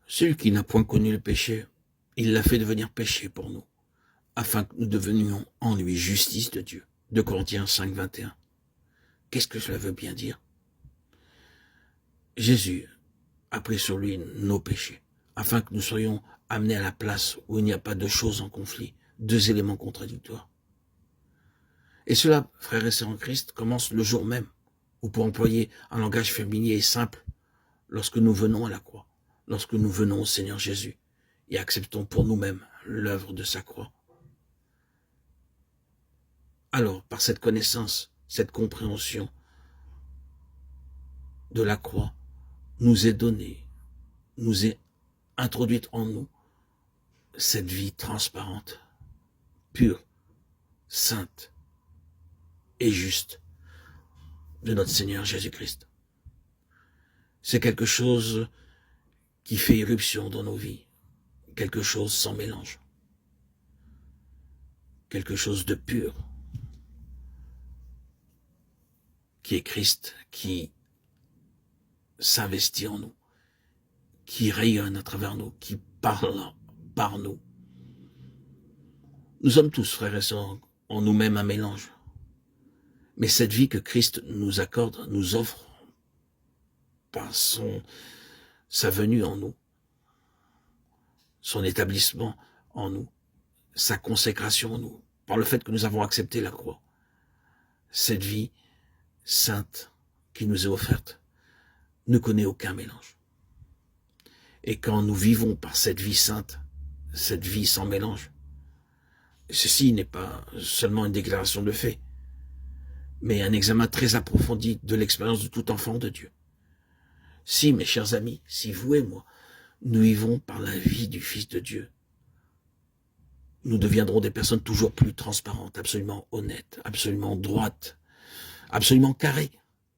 Celui qui n'a point connu le péché, il l'a fait devenir péché pour nous, afin que nous devenions en lui justice de Dieu. 2 Corinthiens 5, 21. Qu'est-ce que cela veut bien dire? Jésus a pris sur lui nos péchés, afin que nous soyons amenés à la place où il n'y a pas de choses en conflit, deux éléments contradictoires. Et cela, frères et sœurs en Christ, commence le jour même, ou pour employer un langage familier et simple, lorsque nous venons à la croix, lorsque nous venons au Seigneur Jésus et acceptons pour nous-mêmes l'œuvre de sa croix. Alors, par cette connaissance, cette compréhension de la croix, nous est donnée, nous est introduite en nous cette vie transparente, pure, sainte et juste de notre Seigneur Jésus-Christ. C'est quelque chose qui fait irruption dans nos vies, quelque chose sans mélange, quelque chose de pur, qui est Christ, qui s'investit en nous, qui rayonne à travers nous, qui parle par nous. Nous sommes tous, frères et sœurs, en nous-mêmes un mélange. Mais cette vie que Christ nous accorde, nous offre par sa venue en nous, son établissement en nous, sa consécration en nous, par le fait que nous avons accepté la croix. Cette vie sainte qui nous est offerte ne connaît aucun mélange. Et quand nous vivons par cette vie sainte, cette vie sans mélange, ceci n'est pas seulement une déclaration de fait, mais un examen très approfondi de l'expérience de tout enfant de Dieu. Si, mes chers amis, si vous et moi, nous vivons par la vie du Fils de Dieu, nous deviendrons des personnes toujours plus transparentes, absolument honnêtes, absolument droites, absolument carrées.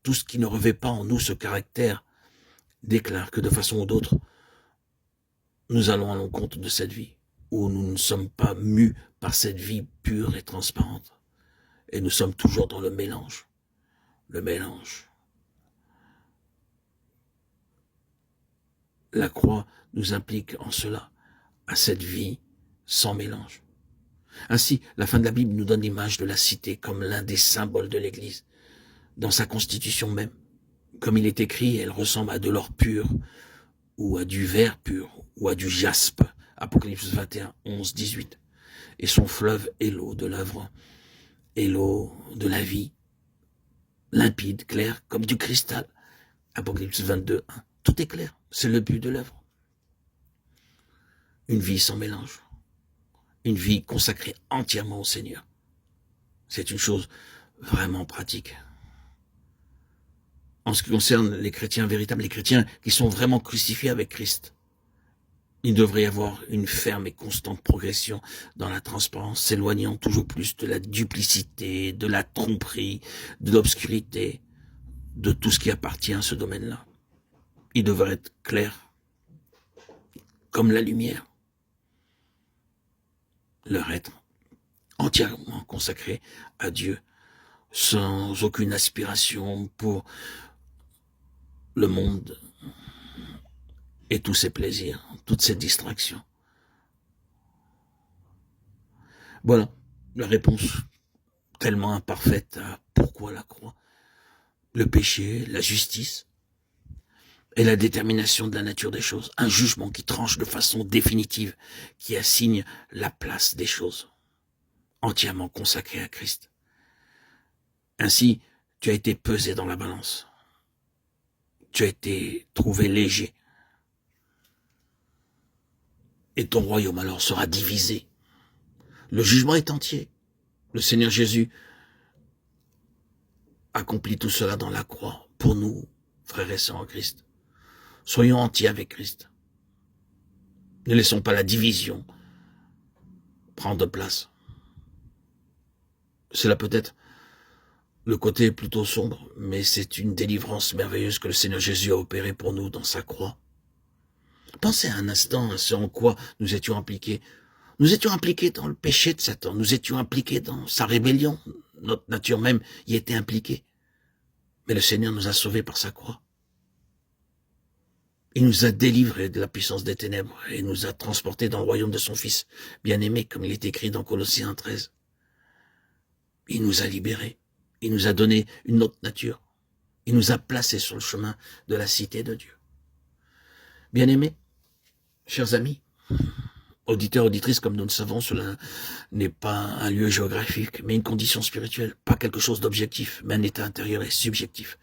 Tout ce qui ne revêt pas en nous ce caractère déclare que de façon ou d'autre, nous allons à l'encontre de cette vie, où nous ne sommes pas mus par cette vie pure et transparente. Et nous sommes toujours dans le mélange. Le mélange. La croix nous implique en cela, à cette vie sans mélange. Ainsi, la fin de la Bible nous donne l'image de la cité comme l'un des symboles de l'Église. Dans sa constitution même, comme il est écrit, elle ressemble à de l'or pur, ou à du verre pur, ou à du jaspe. Apocalypse 21, 11, 18. Et son fleuve est l'eau de l'œuvre, et l'eau de la vie, limpide, claire, comme du cristal. Apocalypse 22, 1. Tout est clair, c'est le but de l'œuvre. Une vie sans mélange, une vie consacrée entièrement au Seigneur. C'est une chose vraiment pratique. En ce qui concerne les chrétiens véritables, les chrétiens qui sont vraiment crucifiés avec Christ, il devrait y avoir une ferme et constante progression dans la transparence, s'éloignant toujours plus de la duplicité, de la tromperie, de l'obscurité, de tout ce qui appartient à ce domaine-là. Il devrait être clair, comme la lumière. Leur être entièrement consacré à Dieu, sans aucune aspiration pour le monde et tous ses plaisirs, toutes ses distractions. Voilà la réponse tellement imparfaite à pourquoi la croix, le péché, la justice et la détermination de la nature des choses, un jugement qui tranche de façon définitive, qui assigne la place des choses, entièrement consacrée à Christ. Ainsi, tu as été pesé dans la balance, tu as été trouvé léger, et ton royaume alors sera divisé. Le jugement est entier. Le Seigneur Jésus accomplit tout cela dans la croix pour nous, frères et sœurs en Christ. Soyons entiers avec Christ. Ne laissons pas la division prendre place. Cela peut être le côté plutôt sombre, mais c'est une délivrance merveilleuse que le Seigneur Jésus a opérée pour nous dans sa croix. Pensez un instant à ce en quoi nous étions impliqués. Nous étions impliqués dans le péché de Satan, nous étions impliqués dans sa rébellion, notre nature même y était impliquée. Mais le Seigneur nous a sauvés par sa croix. Il nous a délivrés de la puissance des ténèbres et nous a transportés dans le royaume de son Fils bien-aimé, comme il est écrit dans Colossiens 13. Il nous a libérés. Il nous a donné une autre nature. Il nous a placés sur le chemin de la cité de Dieu. Bien-aimés, chers amis, auditeurs, auditrices, comme nous le savons, cela n'est pas un lieu géographique, mais une condition spirituelle, pas quelque chose d'objectif, mais un état intérieur et subjectif.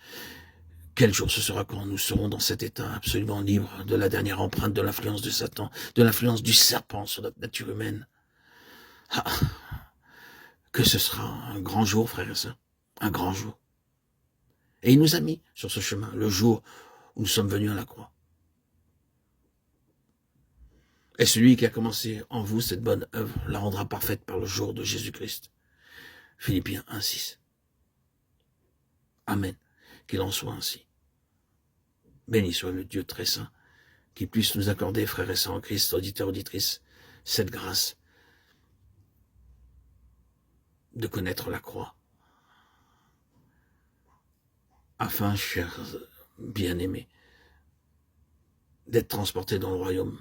Quel jour ce sera quand nous serons dans cet état absolument libre de la dernière empreinte de l'influence de Satan, de l'influence du serpent sur notre nature humaine? Ah, que ce sera un grand jour, frères et sœurs, un grand jour. Et il nous a mis sur ce chemin, le jour où nous sommes venus à la croix. Et celui qui a commencé en vous cette bonne œuvre la rendra parfaite par le jour de Jésus-Christ. Philippiens 1,6. Amen. Qu'il en soit ainsi. Béni soit le Dieu très saint, qui puisse nous accorder, frères et sœurs en Christ, auditeurs, auditrices, cette grâce de connaître la croix, afin, chers bien-aimés, d'être transportés dans le royaume